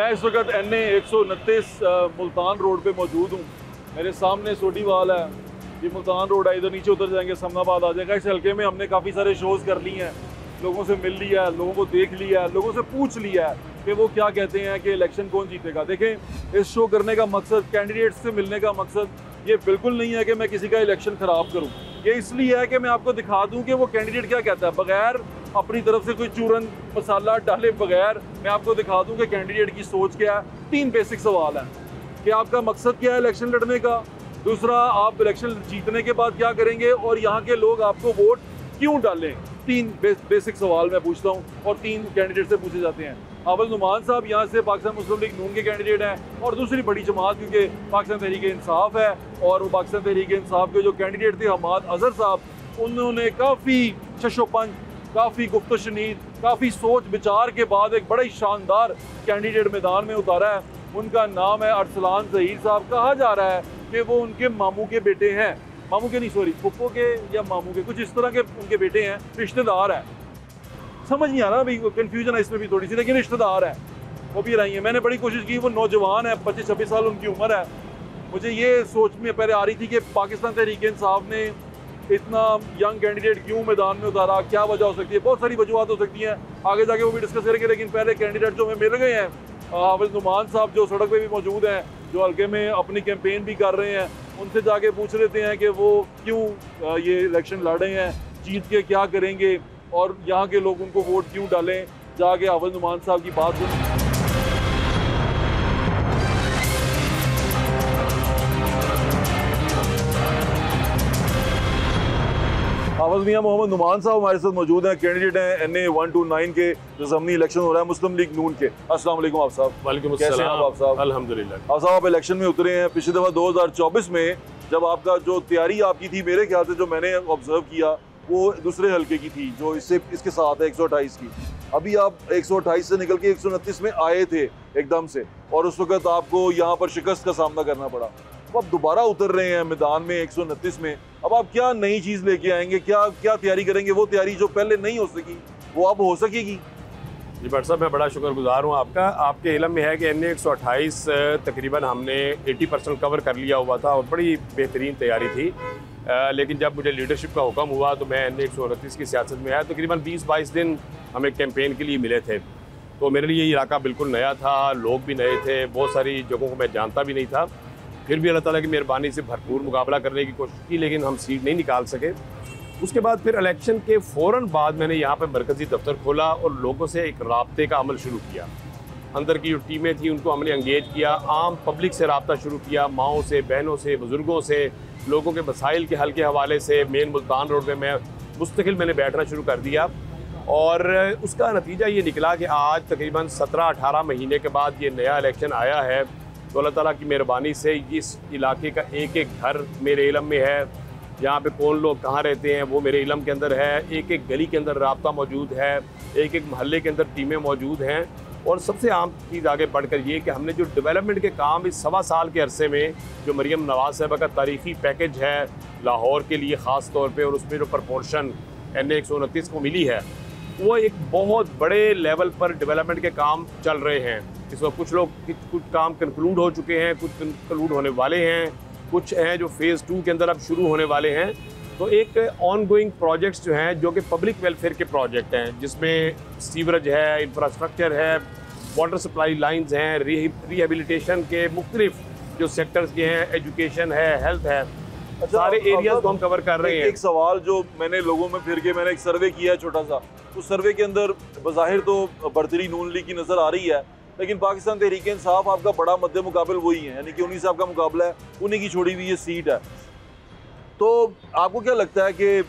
मैं इस वक्त NA 129 मुल्तान रोड पे मौजूद हूँ। मेरे सामने सोडीवाल है, ये मुल्तान रोड है, इधर नीचे उतर जाएंगे समनाबाद आ जाएगा। इस हल्के में हमने काफ़ी सारे शोज़ कर लिए हैं, लोगों से मिल लिया है, लोगों को देख लिया है, लोगों से पूछ लिया है कि वो क्या कहते हैं कि इलेक्शन कौन जीतेगा। देखें, इस शो करने का मकसद, कैंडिडेट्स से मिलने का मकसद ये बिल्कुल नहीं है कि मैं किसी का इलेक्शन ख़राब करूँ। ये इसलिए है कि मैं आपको दिखा दूँ कि वो कैंडिडेट क्या कहता है, बगैर अपनी तरफ से कोई चूरन मसाला डाले बगैर मैं आपको दिखा दूँ कि कैंडिडेट की सोच क्या है। 3 बेसिक सवाल हैं कि आपका मकसद क्या है इलेक्शन लड़ने का, दूसरा आप इलेक्शन जीतने के बाद क्या करेंगे, और यहाँ के लोग आपको वोट क्यों डालें। 3 बेसिक सवाल मैं पूछता हूँ और 3 कैंडिडेट से पूछे जाते हैं। अव्वल नुमान साहब यहाँ से पाकिस्तान मुस्लिम लीग नून के कैंडिडेट हैं, और दूसरी बड़ी जमात क्योंकि पाकिस्तान तहरीक इंसाफ है, और वो पाकिस्तान तहरीक इंसाफ के जो कैंडिडेट थे हमाद अजहर साहब, उन्होंने काफ़ी शशोपंज, काफ़ी गुफ्तशनीद, काफ़ी सोच विचार के बाद एक बड़ा ही शानदार कैंडिडेट मैदान में उतारा है। उनका नाम है अरसलान ज़हीर साहब। कहा जा रहा है कि वो उनके मामू के बेटे हैं, मामू के नहीं सॉरी फुप्पो के या मामू के, कुछ इस तरह के उनके बेटे हैं, रिश्तेदार है। समझ नहीं आ रहा, अभी कन्फ्यूजन है इसमें भी थोड़ी सी, लेकिन रिश्तेदार है, वो भी रही है। मैंने बड़ी कोशिश की, वो नौजवान है, 25-26 साल उनकी उम्र है। मुझे ये सोच में पहले आ रही थी कि पाकिस्तान तहरीक इंसाफ ने इतना यंग कैंडिडेट क्यों मैदान में उतारा, क्या वजह हो सकती है। बहुत सारी वजूहत हो सकती हैं, आगे जाके वो भी डिस्कस करेंगे। लेकिन पहले कैंडिडेट जो हमें मिल गए हैं, अव्वल नुमान साहब जो सड़क पे भी मौजूद हैं, जो हल्के में अपनी कैंपेन भी कर रहे हैं, उनसे जाके पूछ लेते हैं कि वो क्यों ये इलेक्शन लड़ रहे हैं, जीत के क्या करेंगे, और यहाँ के लोग उनको वोट क्यों डालें। जाके अव्वल नुमान साहब की बात सुन। हाफिज मियां मोहम्मद नुमान साहब हमारे साथ मौजूद हैं, कैंडिडेट हैं NA 129 के, जो ज़मीनी इलेक्शन हो रहा है मुस्लिम लीग नून के। अस्सलाम वालेकुम आप साहब। वालेकुम कैसे हैं आप साहब? अल्हम्दुलिल्लाह। आप साहब आप इलेक्शन में उतरे हैं। पिछली दफ़ा 2024 में जब आपका जो तैयारी आपकी थी, मेरे ख्याल से जो मैंने ऑब्जर्व किया, वो दूसरे हल्के की थी जो इसके साथ है 128 की। अभी आप 128 से निकल के 129 में आए थे एकदम से, और उस वक्त आपको यहाँ पर शिकस्त का सामना करना पड़ा। अब आप दोबारा उतर रहे हैं मैदान में 129 में। अब आप क्या नई चीज़ लेके आएंगे, क्या तैयारी करेंगे? वो तैयारी जो पहले नहीं हो सकी वो अब हो सकेगी? जी भट्ट साहब, मैं बड़ा शुक्रगुजार हूँ आपका। आपके इल्म में है कि NA 128 तकरीबन हमने 80% कवर कर लिया हुआ था और बड़ी बेहतरीन तैयारी थी। लेकिन जब मुझे लीडरशिप का हुक्म हुआ तो मैं NA 129 की सियासत में आया। तकरीबन 20-22 दिन हमें कैंपेन के लिए मिले थे, तो मेरे लिए ये इलाका बिल्कुल नया था, लोग भी नए थे, बहुत सारी जगहों को मैं जानता भी नहीं था। फिर भी अल्लाह ताला की मेहरबानी से भरपूर मुकाबला करने की कोशिश की, लेकिन हम सीट नहीं निकाल सके। उसके बाद फिर इलेक्शन के फ़ौरन बाद मैंने यहाँ पर मरकज़ी दफ्तर खोला और लोगों से एक राब्ते का अमल शुरू किया। अंदर की जो टीमें थी उनको हमने एंगेज किया, आम पब्लिक से रब्ता शुरू किया, माओं से, बहनों से, बुज़ुर्गों से, लोगों के मसाइल के हल के हवाले से। मेन मुल्तान रोड में मैं मुस्तकिल मैंने बैठना शुरू कर दिया, और उसका नतीजा ये निकला कि आज तकरीबन 17-18 महीने के बाद ये नया इलेक्शन आया है। तो अल्लाह ताला की मेहरबानी से इस इलाके का एक एक घर मेरे इलम में है, यहाँ पे कौन लोग कहाँ रहते हैं वो मेरे इलम के अंदर है, एक एक गली के अंदर राब्ता मौजूद है, एक एक महल्ले के अंदर टीमें मौजूद हैं। और सबसे आम चीज़ आगे बढ़कर ये कि हमने जो डेवलपमेंट के काम इस 1.25 साल के अरसे में, जो मरीम नवाज साहबा का तारीख़ी पैकेज है लाहौर के लिए ख़ास तौर पर, और उसमें जो प्रपोर्शन NA 129 को मिली है, वो एक बहुत बड़े लेवल पर डेवलपमेंट के काम चल रहे हैं। इस वक्त कुछ काम कंक्लूड हो चुके हैं, कुछ कंक्लूड होने वाले हैं, कुछ हैं जो फ़ेज़ 2 के अंदर अब शुरू होने वाले हैं। तो एक ऑन गोइंग प्रोजेक्ट्स जो हैं, जो कि पब्लिक वेलफेयर के प्रोजेक्ट हैं, जिसमें सीवरेज है, इंफ्रास्ट्रक्चर है, वाटर सप्लाई लाइन्स हैं, रिहेबिलिटेशन के मुख्तलिफ जो सेक्टर्स के हैं, एजुकेशन है, हेल्थ है, सारे एरियाज को हम कवर कर रहे हैं। एक सवाल जो मैंने लोगों में फिर के मैंने एक सर्वे किया है छोटा सा, उस सर्वे के अंदर बज़ाहिर तो बरतरी नून लीग की नज़र आ रही है, लेकिन पाकिस्तान तहरीक इंसाफ आपका बड़ा मद्दे मुकाबल वही है, यानी कि उन्हीं से आपका मुकाबला है, उन्हीं की छोड़ी हुई ये सीट है। तो आपको क्या लगता है कि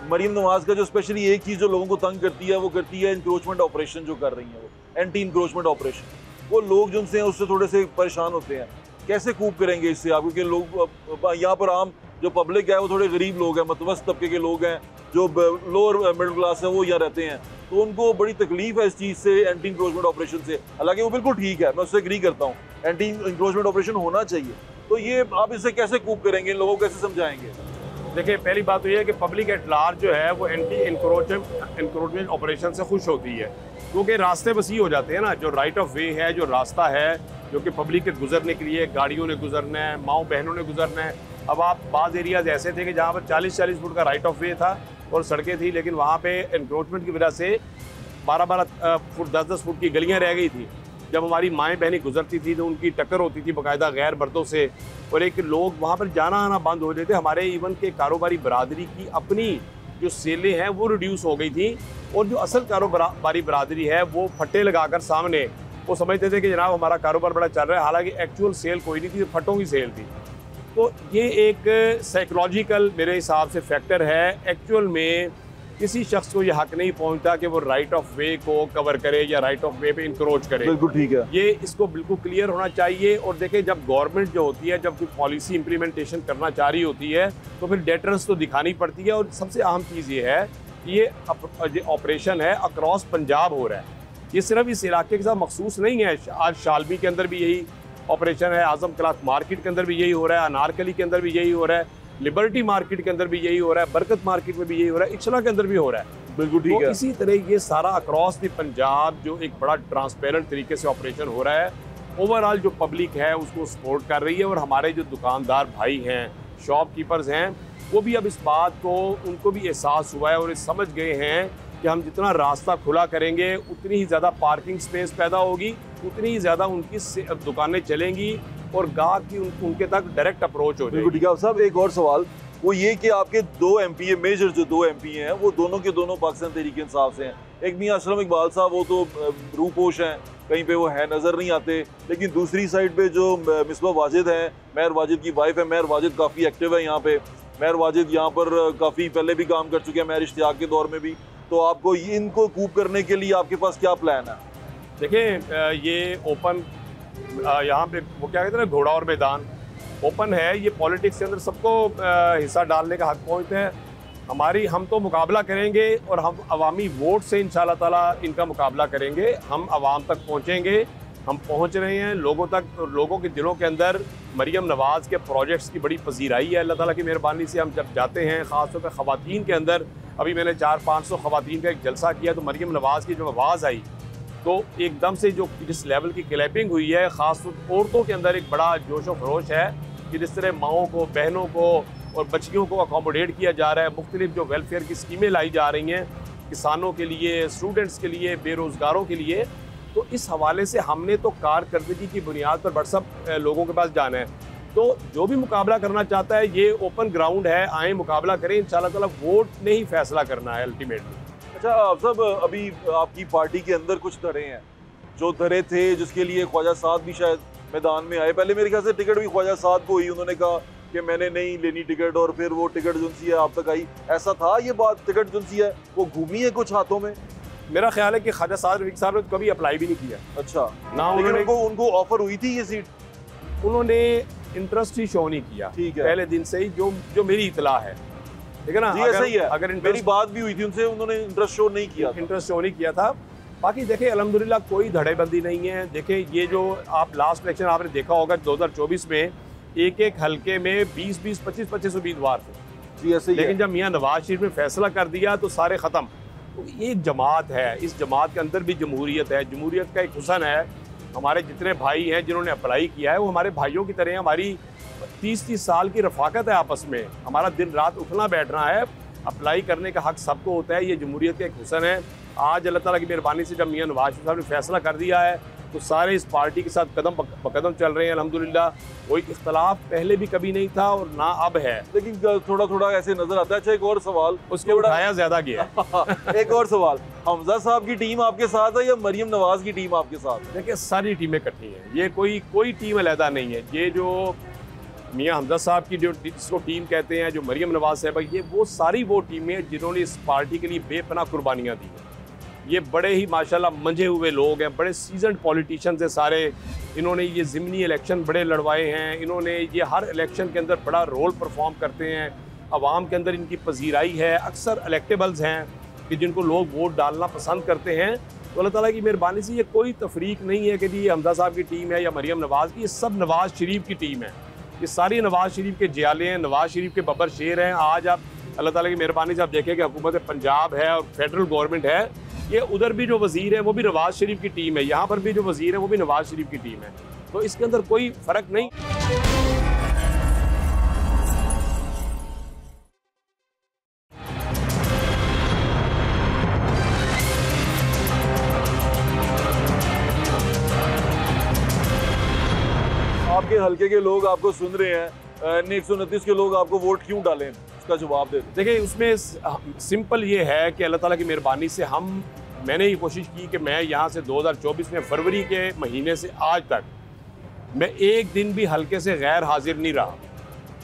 मरीम नवाज का जो स्पेशली एक चीज़ जो लोगों को तंग करती है, वो करती है इंक्रोचमेंट ऑपरेशन जो कर रही है, वो एंटी इंक्रोचमेंट ऑपरेशन। वो लोग जो उनसे उससे थोड़े से परेशान होते हैं, कैसे कूप करेंगे इससे आप? क्योंकि लोग यहाँ पर आम जो पब्लिक है वो थोड़े गरीब लोग हैं, मतवस्त तबके के लोग हैं, जो लोअर मिडिल क्लास है, वो यहाँ रहते हैं, तो उनको बड़ी तकलीफ है इस चीज़ से, एंटी इंक्रोचमेंट ऑपरेशन से। हालांकि वो बिल्कुल ठीक है, मैं उससे एग्री करता हूँ, एंटी इंक्रोचमेंट ऑपरेशन होना चाहिए। तो ये आप इससे कैसे कूप करेंगे, लोगों को कैसे समझाएंगे? देखिए, पहली बात तो ये है कि पब्लिक एट लार्ज जो है वो एंटी इंक्रोचमेंट ऑपरेशन से खुश होती है, क्योंकि रास्ते वसी हो जाते हैं ना। जो राइट ऑफ वे है, जो रास्ता है जो कि पब्लिक के गुजरने के लिए, गाड़ियों ने गुजरना है, माओ बहनों ने गुजरना है। अब आप बाज़ एरियाज ऐसे थे कि जहाँ पर 40-40 फुट का राइट ऑफ वे था और सड़कें थी, लेकिन वहाँ पे इंक्रोचमेंट की वजह से 12-12 फुट 10-10 फुट की गलियाँ रह गई थी। जब हमारी माएँ बहनें गुजरती थी तो उनकी टक्कर होती थी बाकायदा गैर मर्दों से, और एक लोग वहाँ पर जाना आना बंद हो जाते। हमारे इवन के कारोबारी बरादरी की अपनी जो सेलें हैं वो रिड्यूस हो गई थी, और जो असल कारोबारी बरादरी है वो फट्टे लगाकर सामने वो समझते थे कि जनाब हमारा कारोबार बड़ा चल रहा है, हालांकि एक्चुअल सेल कोई नहीं थी, फटों की सेल थी। तो ये एक साइकोलॉजिकल मेरे हिसाब से फैक्टर है। एक्चुअल में किसी शख्स को ये हक नहीं पहुंचता कि वो राइट ऑफ वे को कवर करे या राइट ऑफ वे पे इंक्रोच करे। बिल्कुल ठीक है, ये इसको बिल्कुल क्लियर होना चाहिए। और देखें, जब गवर्नमेंट जो होती है, जब कोई पॉलिसी इंप्लीमेंटेशन करना चाह रही होती है तो फिर डेटरेंस तो दिखानी पड़ती है। और सबसे अहम चीज़ ये है कि ये ऑपरेशन है अक्रॉस पंजाब हो रहा है, ये सिर्फ इस इलाके के साथ मखसूस नहीं है। आज शालमी के अंदर भी यही ऑपरेशन है, आजम क्लॉथ मार्केट के अंदर भी यही हो रहा है, अनारकली के अंदर भी यही हो रहा है, लिबर्टी मार्केट के अंदर भी यही हो रहा है, बरकत मार्केट में भी यही हो रहा है, इक्शला के अंदर भी हो रहा है। बिल्कुल ठीक तो है। इसी तरह ये सारा अक्रॉस द पंजाब जो एक बड़ा ट्रांसपेरेंट तरीके से ऑपरेशन हो रहा है, ओवरऑल जो पब्लिक है उसको सपोर्ट कर रही है। और हमारे जो दुकानदार भाई हैं, शॉपकीपर्स हैं, वो भी अब इस बात को उनको भी एहसास हुआ है और ये समझ गए हैं कि हम जितना रास्ता खुला करेंगे उतनी ही ज़्यादा पार्किंग स्पेस पैदा होगी, उतनी ही ज़्यादा उनकी दुकानें चलेंगी और गाहक की उनके तक डायरेक्ट अप्रोच हो बिल्कुल जाएगी। ठीक है। साहब एक और सवाल, वो ये कि आपके दो एमपी मेजर जो दो एमपी हैं वो दोनों के दोनों पाकिस्तान तहरीक इंसाफ से हैं। एक मियां अशरफ इकबाल साहब, वो तो रूपोश हैं, कहीं पे वो है नज़र नहीं आते, लेकिन दूसरी साइड पे जो मिसबा वाजिद हैं, मेहर वाजिद की वाइफ है, मेहर वाजिद काफ़ी एक्टिव है यहाँ पे। मेहर वाजिद यहाँ पर काफ़ी पहले भी काम कर चुके हैं, मेहर इश्तियाक के दौर में भी। तो आपको इनको कूप करने के लिए आपके पास क्या प्लान है? देखें, ये ओपन यहाँ पे वो क्या कहते हैं ना, घोड़ा और मैदान ओपन है। ये पॉलिटिक्स के अंदर सबको हिस्सा डालने का हक पहुँचता है। हम तो मुकाबला करेंगे और हम अवामी वोट से इंशाल्लाह ताला इनका मुकाबला करेंगे। हम आवाम तक पहुँचेंगे, हम पहुँच रहे हैं लोगों तक। लोगों के दिलों के अंदर मरीम नवाज़ के प्रोजेक्ट्स की बड़ी पजीराई है। अल्लाह ताला की मेहरबानी से हम जब जाते हैं, ख़ासतौर पर ख़वातीन के अंदर, अभी मैंने 400-500 ख़वातीन का एक जलसा किया तो मरीम नवाज़ की जो आवाज़ आई तो एकदम से जो जिस लेवल की क्लैपिंग हुई है, ख़ासतौर औरतों के अंदर एक बड़ा जोश व खरोश है कि जिस तरह माओं को, बहनों को और बच्चियों को अकोमोडेट किया जा रहा है। मुख्तलिफ जो वेलफेयर की स्कीमें लाई जा रही हैं किसानों के लिए, स्टूडेंट्स के लिए, बेरोज़गारों के लिए। तो इस हवाले से हमने तो कारकर्दगी की बुनियाद पर व्हाट्सअप लोगों के पास जाना है। तो जो भी मुकाबला करना चाहता है, ये ओपन ग्राउंड है, आए मुकाबला करें। इंशाल्लाह ताला वोट ने ही फैसला करना है अल्टीमेटली। अच्छा साहब, अभी आपकी पार्टी के अंदर कुछ धड़े हैं, जो धड़े थे जिसके लिए ख्वाजा साद भी शायद मैदान में आए। पहले मेरे ख्याल से टिकट भी ख्वाजा साद को हुई, उन्होंने कहा कि मैंने नहीं लेनी टिकट, और फिर वो टिकट जो सी है आप तक आई। ऐसा था ये बात? टिकट जो सी है वो घूमी है कुछ हाथों में? मेरा ख्याल है कि ख्वाजा साद रफीक साहब ने तो कभी अप्लाई भी नहीं किया। अच्छा, ना उनको ऑफर हुई थी ये सीट? उन्होंने इंटरेस्ट ही शो नहीं किया। ठीक है, पहले दिन से ही जो मेरी इतला है, ठीक है ना। ऐसा ही है। अगर मेरी बात भी हुई थी उनसे, उन्होंने इंटरेस्ट शो नहीं किया था। बाकी देखें, अल्हम्दुलिल्लाह कोई धड़ेबंदी नहीं है। देखें, ये जो आप लास्ट इलेक्शन आपने देखा होगा 2024 में एक एक हल्के में 20-20, 25-25 उम्मीदवार थे जी, ऐसे ही। लेकिन जब मियां नवाज शरीफ ने फैसला कर दिया तो सारे ख़त्म। तो ये एक जमात है, इस जमात के अंदर भी जमहूरियत है, जमहूरियत का एक हुसन है। हमारे जितने भाई हैं जिन्होंने अप्लाई किया है वो हमारे भाइयों की तरह। हमारी 30-30 साल की रफाकत है आपस में, हमारा दिन रात उठना बैठना है। अप्लाई करने का हक सबको होता है, ये जमहूरियत का एक हुसन है। आज अल्लाह ताला की मेहरबानी से जब मियां नवाज शरीफ साहब ने फैसला कर दिया है तो सारे इस पार्टी के साथ कदम ब कदम चल रहे हैं अल्हम्दुलिल्लाह। कोई इख्तलाफ पहले भी कभी नहीं था और ना अब है, लेकिन थोड़ा थोड़ा ऐसे नजर आता है। अच्छा, एक और सवाल, उसके उठाया ज्यादा गया एक और सवाल, हमजा साहब की टीम आपके साथ है या मरीम नवाज की टीम आपके साथ? देखिए, सारी टीमें इकट्ठी हैं, ये कोई टीम अलहदा नहीं है। ये जो मियां हमजा साहब की जो जिसको टीम कहते हैं, जो मरीम नवाज साहब, ये वो सारी वो टीमें जिन्होंने इस पार्टी के लिए बेपनाह कुर्बानियाँ दी हैं। ये बड़े ही माशाल्लाह मंझे हुए लोग हैं, बड़े सीजन्ड पॉलिटिशियंस हैं सारे। इन्होंने ये ज़िमनी इलेक्शन बड़े लड़वाए हैं, इन्होंने ये हर इलेक्शन के अंदर बड़ा रोल परफॉर्म करते हैं। आवाम के अंदर इनकी पजीराई है, अक्सर इलेक्टेबल्स हैं कि जिनको लोग वोट डालना पसंद करते हैं। तो अल्लाह ताला की मेहरबानी से ये कोई तफरीक नहीं है कि जी ये हमजा साहब की टीम है या मरीम नवाज़ की, ये सब नवाज़ शरीफ की टीम है। ये सारी नवाज शरीफ के जियाले हैं, नवाज शरीफ के बब्बर शेर हैं। आज आप अल्लाह ताला की मेहरबानी से आप देखें कि हुकूमत पंजाब है और फेडरल गवर्नमेंट है, ये उधर भी जो वज़ीर है वो भी नवाज शरीफ की टीम है, यहाँ पर भी जो वज़ीर है वो भी नवाज शरीफ की टीम है। तो इसके अंदर कोई फ़र्क नहीं। आपके हल्के के लोग आपको सुन रहे हैं, 129 के लोग आपको वोट क्यों डालें, उसका जवाब दे दें। देखिए, उसमें सिंपल ये है कि अल्लाह ताला की मेहरबानी से मैंने ये कोशिश की कि मैं यहाँ से 2024 में फरवरी के महीने से आज तक मैं एक दिन भी हल्के से गैर हाजिर नहीं रहा।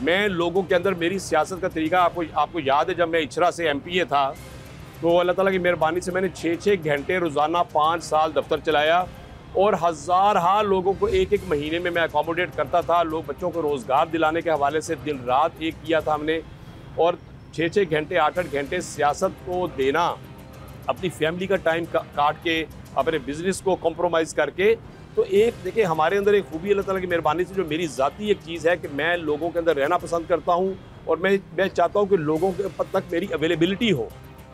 मैं लोगों के अंदर मेरी सियासत का तरीका आपको याद है, जब मैं इचरा से MPA था तो अल्लाह ताला की मेहरबानी से मैंने 6-6 घंटे रोज़ाना 5 साल दफ्तर चलाया और हज़ार लोगों को एक महीने में मैं अकोमोडेट करता था। लोग बच्चों को रोज़गार दिलाने के हवाले से दिन रात एक किया था हमने, और 6-6 घंटे 8-8 घंटे सियासत को देना, अपनी फैमिली का टाइम काट के, अपने बिज़नेस को कॉम्प्रोमाइज़ करके। तो एक देखिए, हमारे अंदर एक खूबी अल्लाह ताला की मेहरबानी से जो मेरी ज़ाती एक चीज़ है कि मैं लोगों के अंदर रहना पसंद करता हूँ और मैं चाहता हूँ कि लोगों के तक मेरी अवेलेबिलिटी हो।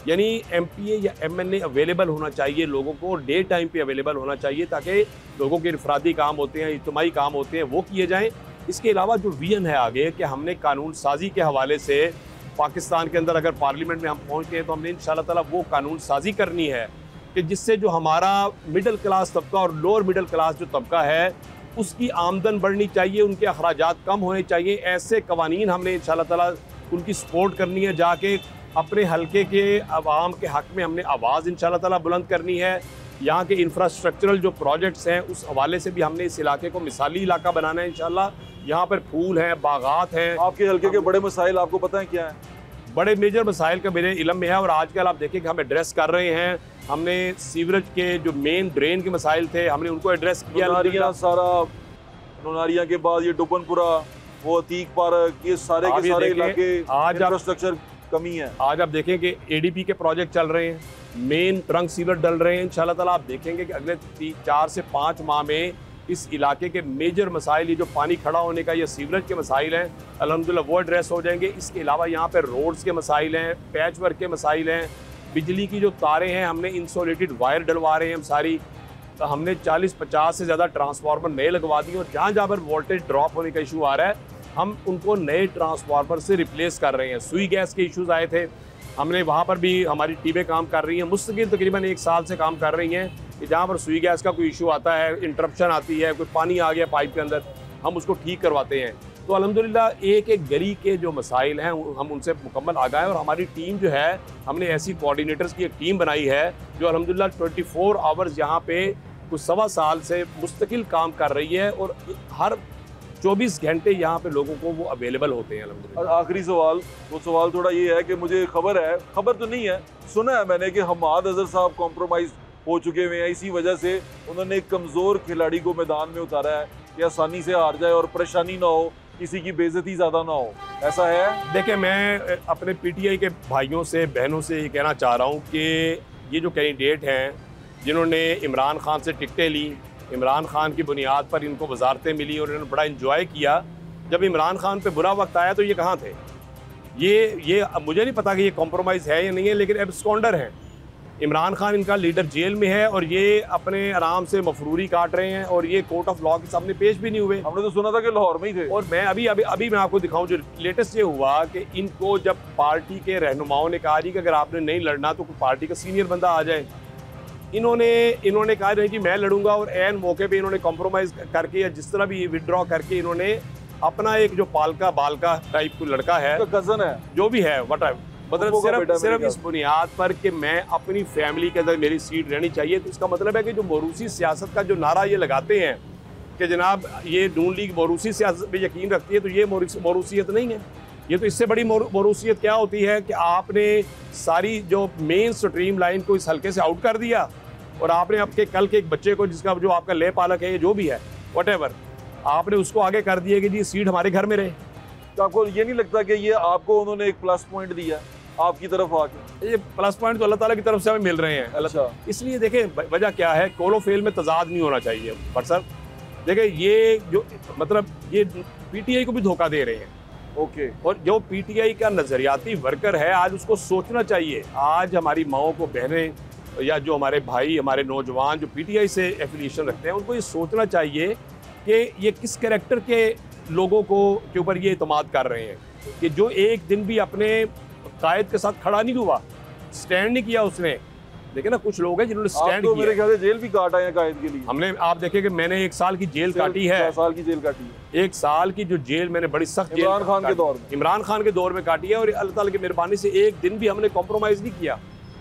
यानी MPA या MNA अवेलेबल होना चाहिए लोगों को, डे टाइम पे अवेलेबल होना चाहिए, ताकि लोगों के इनफरादी काम होते हैं, इज्तिमाई काम होते हैं, वो किए जाएँ। इसके अलावा जो विजन है आगे कि हमने कानून साजी के हवाले से पाकिस्तान के अंदर अगर पार्लियामेंट में हम पहुँच गए तो हमने इंशाअल्लाह ताला वो कानून साजी करनी है कि जिससे जो हमारा मिडिल क्लास तबका और लोअर मिडिल क्लास जो तबका है उसकी आमदन बढ़नी चाहिए, उनके अखराजात कम होने चाहिए। ऐसे कवानीन हमने इंशाअल्लाह ताला उनकी सपोर्ट करनी है, जाके अपने हल्के के अवाम के हक़ में हमने आवाज़ इंशाअल्लाह ताला बुलंद करनी है। यहाँ के इंफ्रास्ट्रक्चरल जो प्रोजेक्ट्स हैं उस हवाले से भी हमने इस इलाके को मिसाली इलाका बनाना है इंशाअल्लाह। यहाँ पर फूल हैं, बागात हैं। आपके हल्के के बड़े मसाइल आपको पता है क्या है? बड़े मेजर मसाइल का मेरे इल्म में है और आजकल आप देखें कि हम एड्रेस कर रहे हैं। हमने सीवरेज के जो मेन ड्रेन के मसाइल थे हमने उनको एड्रेस किया। नोनारिया के बाद ये डुबनपुरा, वो अतीक पार्क, ये सारे के सारे इलाके आज इंफ्रास्ट्रक्चर कमी है। आज आप देखें कि ADP के प्रोजेक्ट चल रहे हैं, मेन ट्रंक सीवर डल रहे हैं। इंशाल्लाह ताला आप देखेंगे कि अगले 4 से 5 माह में इस इलाके के मेजर मसाइल, ये जो पानी खड़ा होने का, ये सीवरेज के मसाइल हैं, अल्हम्दुलिल्लाह वो एड्रेस हो जाएंगे। इसके अलावा यहाँ पर रोड्स के मसाइल हैं, पैच वर्क के मसाइल हैं, बिजली की जो तारें हैं हमने इंसुलेटेड वायर डलवा रहे हैं हम सारी। तो हमने 40-50 से ज़्यादा ट्रांसफार्मर नए लगवा दिए और जहाँ जहाँ पर वोल्टेज ड्रॉप होने का इशू आ रहा है हम उनको नए ट्रांसफार्मर से रिप्लेस कर रहे हैं। सुई गैस के इश्यूज़ आए थे, हमने वहाँ पर भी हमारी टीमें काम कर रही हैं, मुस्तकिल तकरीबन 1 साल से काम कर रही हैं कि जहाँ पर सुई गैस का कोई इशू आता है, इंटरप्शन आती है, कोई पानी आ गया पाइप के अंदर, हम उसको ठीक करवाते हैं। तो अल्हम्दुलिल्लाह एक गली के जो मसाइल हैं हम उनसे मुकम्मल आ गए और हमारी टीम जो है हमने ऐसी कोऑर्डिनेटर्स की एक टीम बनाई है जो अल्हम्दुलिल्लाह 24 आवर्स यहाँ पे कुछ 1.25 साल से मुस्तकिल काम कर रही है और हर 24 घंटे यहाँ पे लोगों को वो अवेलेबल होते हैं अल्हम्दुलिल्लाह। और आखिरी सवाल, वो सवाल थोड़ा ये है कि मुझे खबर तो नहीं है, सुना है मैंने कि हमाद अजहर साहब कॉम्प्रोमाइज़ हो चुके हुए हैं, इसी वजह से उन्होंने एक कमज़ोर खिलाड़ी को मैदान में उतारा है कि आसानी से हार जाए और परेशानी ना हो, किसी की बेइज्जती ज़्यादा ना हो, ऐसा है? देखिए, मैं अपने PTI के भाइयों से, बहनों से ये कहना चाह रहा हूँ कि ये जो कैंडिडेट हैं जिन्होंने इमरान खान से टिकटें ली, इमरान खान की बुनियाद पर इनको वजारतें मिली और इन्होंने बड़ा इंजॉय किया, जब इमरान खान पे बुरा वक्त आया तो ये कहाँ थे? ये मुझे नहीं पता कि ये कॉम्प्रोमाइज़ है या नहीं है, लेकिन एब्सकॉन्डर हैं। इमरान खान इनका लीडर जेल में है और ये अपने आराम से मफरूरी काट रहे हैं और ये कोर्ट ऑफ लॉ के सामने पेश भी नहीं हुए। हमने तो सुना था कि लाहौर में ही थे। और मैं अभी मैं आपको दिखाऊं, जो लेटेस्ट ये हुआ कि इनको जब पार्टी के रहनुमाओं ने कहा जी कि अगर आपने नहीं लड़ना तो कोई पार्टी का सीनियर बंदा आ जाए, इन्होंने कहा नहीं कि मैं लड़ूंगा और एन मौके पे इन्होंने कॉम्प्रोमाइज़ करके या जिस तरह भी विदड्रॉ करके इन्होंने अपना एक जो बालका टाइप को लड़का है, कज़न है, जो भी है, मतलब सिर्फ इस बुनियाद पर कि मैं अपनी फैमिली के अंदर मेरी सीट रहनी चाहिए। तो इसका मतलब है कि जो मोरूसी सियासत का जो नारा ये लगाते हैं कि जनाब ये नून लीग मोरूसी सियासत पे यकीन रखती है, तो ये मोरूसियत नहीं है। ये तो इससे बड़ी मोरूसियत क्या होती है कि आपने सारी जो मेन स्ट्रीम लाइन को इस हल्के से आउट कर दिया और आपने आपके कल के एक बच्चे को, जिसका जो आपका ले पालक है, जो भी है व्हाटएवर, आपने उसको आगे कर दिया कि जी सीट हमारे घर में रहे। तो आपको ये नहीं लगता कि ये आपको उन्होंने एक प्लस पॉइंट दिया आपकी तरफ आके? ये प्लस पॉइंट तो अल्लाह ताला की तरफ से हमें मिल रहे हैं। अच्छा। इसलिए देखें वजह क्या है, कोलो फेल में तजाद नहीं होना चाहिए। पर सर देखिए ये जो मतलब ये पीटीआई को भी धोखा दे रहे हैं। ओके। और जो पीटीआई का नजरियाती वर्कर है आज उसको सोचना चाहिए। आज हमारी माओं को बहनें या जो हमारे भाई हमारे नौजवान जो पीटीआई से एफिलिएशन रखते हैं उनको ये सोचना चाहिए कि ये किस कैरेक्टर के लोगों को के ऊपर ये इत्मीद कर रहे हैं कि जो एक दिन भी अपने कायद के साथ खड़ा नहीं हुआ, स्टैंड नहीं किया उसने। देखिए ना कुछ लोग हैं जिन्होंने स्टैंड तो किया। मेरे ख्याल से जेल भी काटा है कायद के लिए। हमने आप देखें कि मैंने 1 साल की जेल काटी है। 1 साल की जेल काटी है। 1 साल की जो जेल मैंने बड़ी सख्त जेल इमरान खान के दौर में, इमरान खान के दौर में काटी है। और अल्लाह ताला की मेहरबानी से एक दिन भी हमने कॉम्प्रोमाइज़ नहीं किया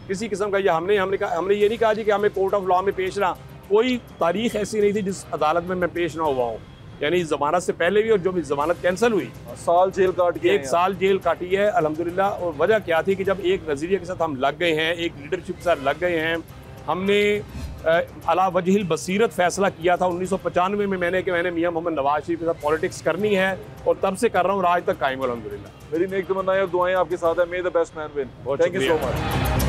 किसी किस्म का। या हमने ये नहीं कहा जी कि हमें कोर्ट ऑफ लॉ में पेश ना, कोई तारीख ऐसी नहीं थी जिस अदालत में मैं पेश ना हुआ हूँ। यानी जमानत से पहले भी और जो भी जमानत कैंसिल हुई, साल जेल काट के 1 साल जेल काटी है अल्हम्दुलिल्लाह। और वजह क्या थी कि जब एक नज़रिए के साथ हम लग गए हैं, एक लीडरशिप के साथ लग गए हैं, हमने अला वजहिल बसीरत फैसला किया था 1995 में मैंने मियां मोहम्मद नवाज शरीफ के साथ पॉलिटिक्स करनी है और तब से कर रहा हूँ और आज तक कायम अल्हम्दुलिल्लाह। मेरी नेक तमन्नाएं और दुआएं आपके साथ है। May the best man win. Thank you so much.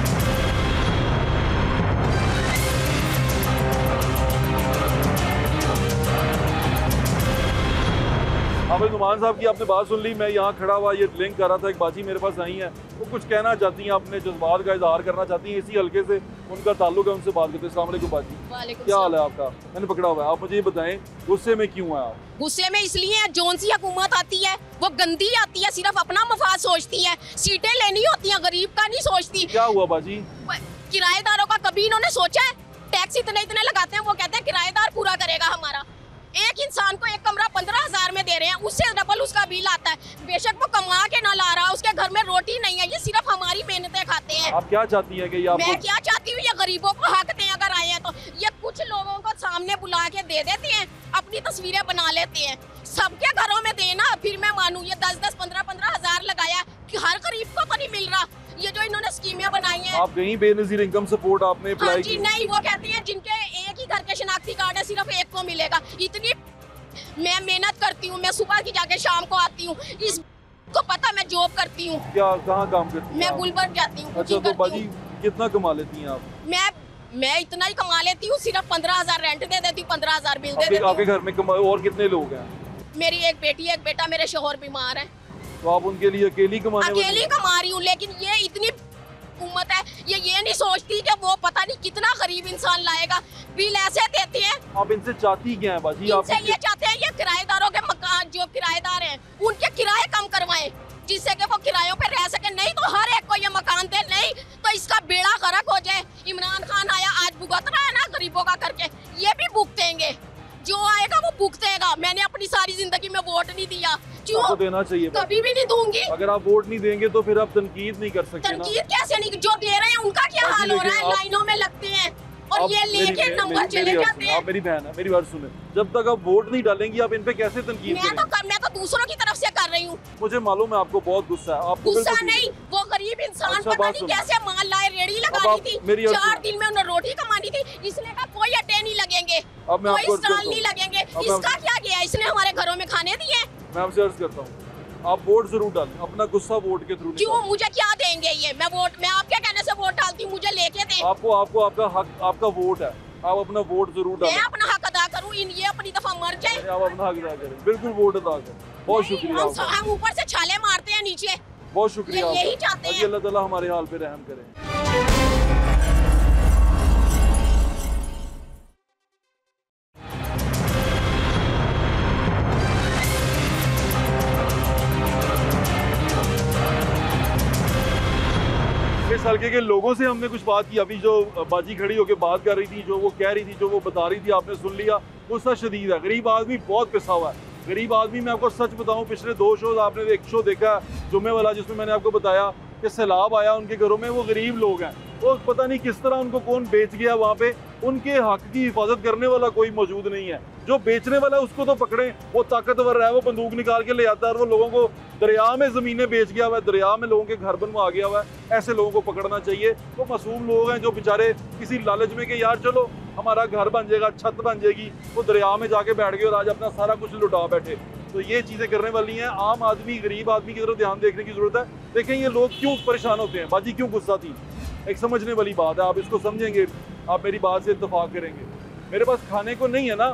Hafiz Numan sahab की आपने बात सुन ली। मैं यहाँ खड़ा हुआ ये लिंक कर रहा था, एक बाजी मेरे पास आई है, वो कुछ कहना चाहती हैं, अपने जज्बात का इजहार करना चाहती हैं, इसी हल्के से उनका ताल्लुक है, उनसे बात करते हैं। अस्सलाम वालेकुम बाजी, क्या हाल है आपका? मैंने पकड़ा हुआ है, आप मुझे ये बताएं गुस्से में क्यों है आप? गुस्से में इसलिए है, जोन सी हुकूमत आती है वो गंदी आती है, सिर्फ अपना मफाद सोचती है, सीटें लेनी होती हैं, गरीब का नहीं सोचती। क्या हुआ बाजी? किराएदारों का कभी इन्होंने सोचा है? टैक्स इतने लगाते हैं, वो कहते हैं किराएदार पूरा करेगा हमारा। एक इंसान को एक कमरा 15,000 में दे रहे हैं, उससे डबल उसका बिल आता है। बेशक वो कमा के ना ला रहा, उसके घर में रोटी नहीं है, ये सिर्फ हमारी मेहनतें खाते हैं। आप क्या चाहती हैं कि ये आपको? मैं क्या चाहती हूँ, ये गरीबों को हक दें। अगर आए हैं तो ये कुछ लोगों को सामने बुला के दे देते हैं, अपनी तस्वीरें बना लेते हैं। सबके घरों में देना फिर मैं मानूं। ये 10-10, 15-15 हज़ार लगाया कि हर गरीब को तो नहीं मिल रहा। ये जो इन्होंने स्कीमें बनाई हैं, आप कहीं बेनजीर इनकम सपोर्ट आपने हाँ अप्लाई जी, नहीं, वो कहती हैं जिनके एक ही घर के शनाख्ती कार्ड है सिर्फ एक को मिलेगा। इतनी मैं मेहनत करती हूँ, मैं सुबह की जाके शाम को आती हूँ, इसको पता मैं जॉब करती हूँ। क्या कहाँ काम करती हैं? मैं गुलबर्ग जाती हूँ। अच्छा, तो बाजी कितना कमा लेती हैं आप? मैं इतना ही कमा लेती हूँ, सिर्फ 15,000 रेंट दे देती हूँ, 15,000 बिल दे देती हूँ। आपके घर में और कितने लोग हैं? मेरी एक बेटी एक बेटा, मेरे शोहर बीमार है। तो आप उनके लिए अकेली कमा रही हूँ। लेकिन ये इतनी उम्मत है, ये नहीं सोचती कि वो पता नहीं कितना गरीब इंसान लाएगा, बिल ऐसे देते हैं। आप इनसे चाहती क्या है बाजी? इनसे ये चाहते हैं ये किराएदारों के मकान, जो किराएदार हैं उनके किराए कम करवाएं, जिससे कि वो किरायों पे रह सके। नहीं तो हर एक को ये मकान दे, नहीं तो इसका बेड़ा गर्क हो जाए। इमरान खान आया, आज भुगत रहा है ना गरीबों का करके, ये भी भुगतेंगे, जो आएगा वो भुगतेगा। मैंने अपनी सारी जिंदगी में वोट नहीं दिया, आपको देना चाहिए, कभी भी नहीं दूंगी। अगर आप वोट नहीं देंगे तो फिर आप तनकीद नहीं कर सकते। तनकीद कैसे नहीं? जो दे रहे हैं उनका क्या हाल हो रहा है, लाइनों में लगते हैं और ये लेके नंबर चले जाते हैं। आप मेरी बहन है, मेरी बात सुने, जब तक आप वोट नहीं डालेंगी आप इन पे कैसे तनकीद करेंगी? मैं तो दूसरों की तरफ से कर रही हूँ। मुझे मालूम है आपको बहुत गुस्सा है। आपको गुस्सा नहीं, वो गरीब इंसान पता नहीं कैसे माल लाए, रेड़ी लगानी थी, 4 दिन में उन्हें रोटी कमानी थी, इसने कहा कोई अड्डे नहीं लगेंगे, कोई स्टॉल नहीं लगेंगे। इसका क्या किया इसने? हमारे घरों में खाने दिए। मैं आपसे अर्ज करता हूँ, आप वोट जरूर डालें, अपना गुस्सा वोट के थ्रू। क्यों? मुझे क्या देंगे ये? मैं आपके कहने से वोट डालती हूँ, मुझे लेके दे। आपको आपका हक, आपका वोट है, आप अपना वोट जरूर डालें। मैं अपना हक अदा करूँ, ये अपनी दफा मर जाए। आप अपना हक अदा करें, बिल्कुल वोट अदा करें। बहुत शुक्रिया। हम ऊपर से छाले मारते हैं नीचे। बहुत शुक्रिया, यही चाहते हैं। अल्लाह ताला हमारे हाल पे रहम करे। इस हल्के के लोगों से हमने कुछ बात की। अभी जो बाजी खड़ी होकर बात कर रही थी, जो वो कह रही थी, जो वो बता रही थी, आपने सुन लिया। गुस्सा शदीद है, गरीब आदमी बहुत पिसा हुआ है। गरीब आदमी, मैं आपको सच बताऊं, पिछले 2 शोज आपने एक शो देखा जुम्मे वाला, जिसमें मैंने आपको बताया कि सैलाब आया उनके घरों में, वो गरीब लोग हैं, वो पता नहीं किस तरह उनको कौन बेच गया वहाँ पे। उनके हक की हिफाजत करने वाला कोई मौजूद नहीं है। जो बेचने वाला है उसको तो पकड़ें, वो ताकतवर है, वो बंदूक निकाल के ले आता है और वो लोगों को दरिया में ज़मीनें बेच गया हुआ है, दरिया में लोगों के घर बनवा गया हुआ है। ऐसे लोगों को पकड़ना चाहिए। वो मासूम लोग हैं जो बेचारे किसी लालच में कि यार चलो हमारा घर बन जाएगा, छत बन जाएगी, वो दरिया में जाके बैठ गए और आज अपना सारा कुछ लुटा बैठे। तो ये चीज़ें करने वाली हैं। आम आदमी, गरीब आदमी की तरफ ध्यान देखने की ज़रूरत है। देखें ये लोग क्यों परेशान होते हैं, बाजी क्यों गुस्सा थी, एक समझने वाली बात है। आप इसको समझेंगे, आप मेरी बात से इत्तेफाक करेंगे। मेरे पास खाने को नहीं है ना,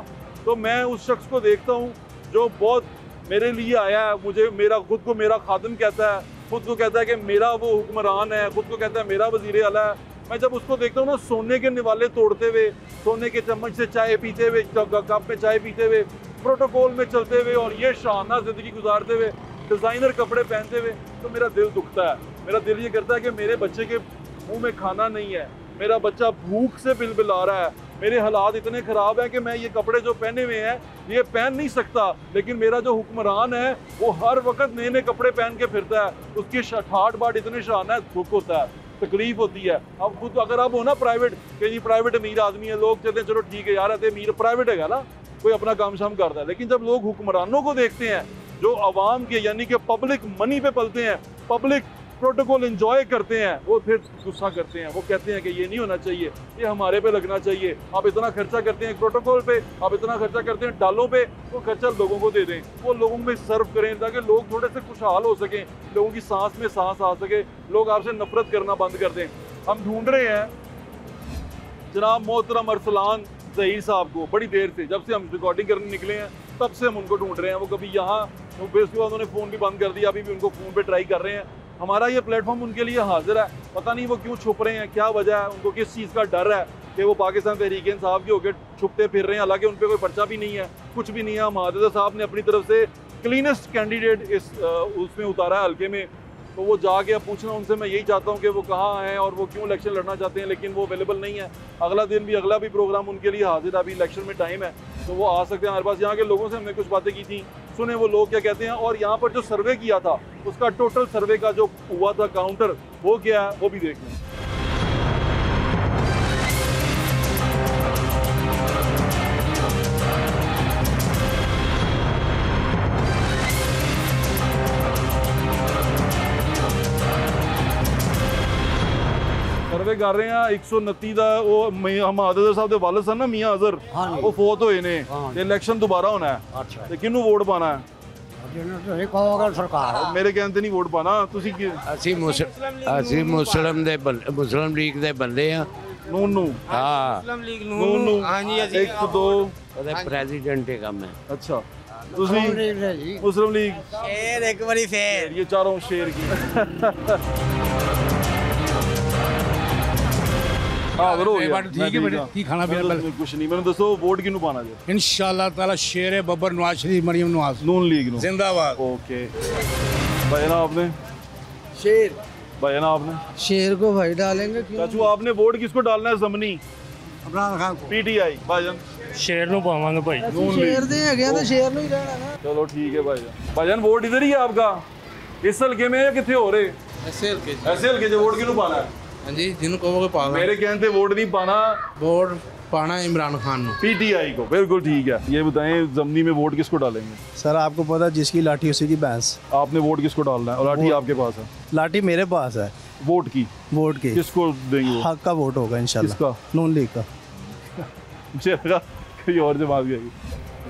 तो मैं उस शख्स को देखता हूँ जो बहुत मेरे लिए आया है, मुझे मेरा खुद को मेरा खादिम कहता है, खुद को कहता है कि मेरा वो हुक्मरान है, खुद को कहता है मेरा वज़ीर आला है। मैं जब उसको देखता हूँ ना सोने के निवाले तोड़ते हुए, सोने के चम्मच से चाय पीते हुए, कप में चाय पीते हुए, प्रोटोकॉल में चलते हुए और ये शानदार ज़िंदगी गुजारते हुए, डिज़ाइनर कपड़े पहनते हुए, तो मेरा दिल दुखता है। मेरा दिल ये करता है कि मेरे बच्चे के मुंह में खाना नहीं है, मेरा बच्चा भूख से बिलबिला रहा है, मेरे हालात इतने ख़राब हैं कि मैं ये कपड़े जो पहने हुए हैं ये पहन नहीं सकता, लेकिन मेरा जो हुक्मरान है वो हर वक्त नए नए कपड़े पहन के फिरता है, उसकी ठाट बाट इतने शान है, दुख होता है, तकलीफ होती है। अब खुद अगर आप हो ना प्राइवेट कि जी प्राइवेट अमीर आदमी है, लोग कहते हैं चलो ठीक है यार अरे अमीर प्राइवेट है ना, कोई अपना काम शाम करता है, लेकिन जब लोग हुक्मरानों को देखते हैं जो अवाम के यानी कि पब्लिक मनी पे पलते हैं, पब्लिक प्रोटोकॉल एंजॉय करते हैं, वो फिर गुस्सा करते हैं, वो कहते हैं कि ये नहीं होना चाहिए, ये हमारे पे लगना चाहिए, आप इतना खर्चा करते हैं प्रोटोकॉल पे, आप इतना खर्चा करते हैं डालों पे, वो खर्चा लोगों को दे दें, वो लोगों में सर्व करें ताकि लोग थोड़े से खुशहाल हो सकें, लोगों की सांस में सांस आ सके, लोग आपसे नफरत करना बंद कर दें। हम ढूंढ रहे हैं जनाब मोहतरम अरसलान ज़हीर साहब को बड़ी देर से, जब से हम रिकॉर्डिंग करने निकले हैं तब से हम उनको ढूंढ रहे हैं, वो कभी यहाँ तो फिर उसके बाद उन्होंने फ़ोन भी बंद कर दिया, अभी भी उनको फ़ोन पे ट्राई कर रहे हैं। हमारा ये प्लेटफॉर्म उनके लिए हाजिर है, पता नहीं वो क्यों छुप रहे हैं, क्या वजह है, उनको किस चीज़ का डर है कि वो पाकिस्तान तहरीक इंसाफ के होकर छुपते फिर रहे हैं, हालांकि उन पर कोई पर्चा भी नहीं है, कुछ भी नहीं है। महादेव साहब ने अपनी तरफ से क्लीनेस्ट कैंडिडेट इस उसमें उतारा है हल्के में, तो वो जाके अब पूछना उनसे मैं यही चाहता हूँ कि वो कहाँ हैं और वो क्यों इलेक्शन लड़ना चाहते हैं, लेकिन वो अवेलेबल नहीं है। अगला भी प्रोग्राम उनके लिए हाजिर है, अभी इलेक्शन में टाइम है तो वो आ सकते हैं हमारे पास। यहाँ के लोगों से हमने कुछ बातें की थी, सुने वो लोग क्या कहते हैं, और यहाँ पर जो सर्वे किया था उसका टोटल सर्वे का जो हुआ था काउंटर वो क्या है वो भी देख लें। सर्वे कर रहे हैं 129 ਦਾ ਉਹ महादेव साहब ਦੇ ਵਾਲਿਦ ਸਨ ਨਾ ਮੀਆਂ ਅਜ਼ਰ, ਉਹ ਫੌਤ ਹੋਏ ਨੇ ਤੇ ਇਲੈਕਸ਼ਨ ਦੁਬਾਰਾ ਹੋਣਾ ਹੈ। ਅੱਛਾ ਤੇ ਕਿਹਨੂੰ ਵੋਟ ਪਾਣਾ ਹੈ? ਤੁਸੀਂ ਕਹੋਗੇ ਸਰਕਾਰ। ਮੇਰੇ ਕਹਿੰਦੇ ਨਹੀਂ ਵੋਟ ਪਾਣਾ ਤੁਸੀਂ ਕੀ? ਅਸੀਂ ਮੁਸਲਿਮ ਲੀਗ ਦੇ ਬੰਦੇ ਆ। ਨੂਨ ਨੂੰ? ਹਾਂ ਮੁਸਲਿਮ ਲੀਗ ਨੂਨ ਨੂੰ। ਹਾਂਜੀ ਅਸੀਂ 1 2 ਉਹਦੇ ਪ੍ਰੈਜ਼ੀਡੈਂਟ ਹੀ ਕੰਮ ਹੈ। अच्छा ਤੁਸੀਂ मुस्लिम लीग ਸ਼ੇਰ ਇੱਕ ਵਾਰੀ ਫੇਰ ये चारों शेर की हाजिर हो गया। ठीक है बेटे, की खाना पीना पहले कुछ नहीं, मैंने दसो वोट किनू पाना जे? इंशाल्लाह ताला शेर बब्बर नवाज शरीफ मरियम नवाज नून लीग नु जिंदाबाद। ओके भाई ना आपने शेर भाई ना आपने शेर को भाई डालेंगे क्यों? चाचू आपने वोट किसको डालना है? जमनी इमरान खान को। पीटीआई भाईजान शेर नु पावांगे भाई। नून शेर लीग दे गया तो शेर नहीं रहना ना। चलो ठीक है भाईजान। भाईजान वोट इधर ही है आपका, इस हल्के में या कितने हो रहे? ऐसे हल्के ऐसे हल्के जो वोट किनू पाना है? हाँ जी जिन्हों कहोगे पाओगे। मेरे कहते वोट नहीं पाना, वोट पाना इमरान खान को। पीटीआई को। बिल्कुल ठीक है। ये बताएं जमनी में वोट किसको डालेंगे? सर आपको पता जिसकी लाठी उसी की भैंस। आपने वोट किसको डालना है? और लाठी आपके पास है? लाठी मेरे पास है। वोट की वोट की किसको देंगे? वो हक का वोट होगा इंशाल्लाह। किसका? नून लीग का। मुझे लगा कोई और जमात गई।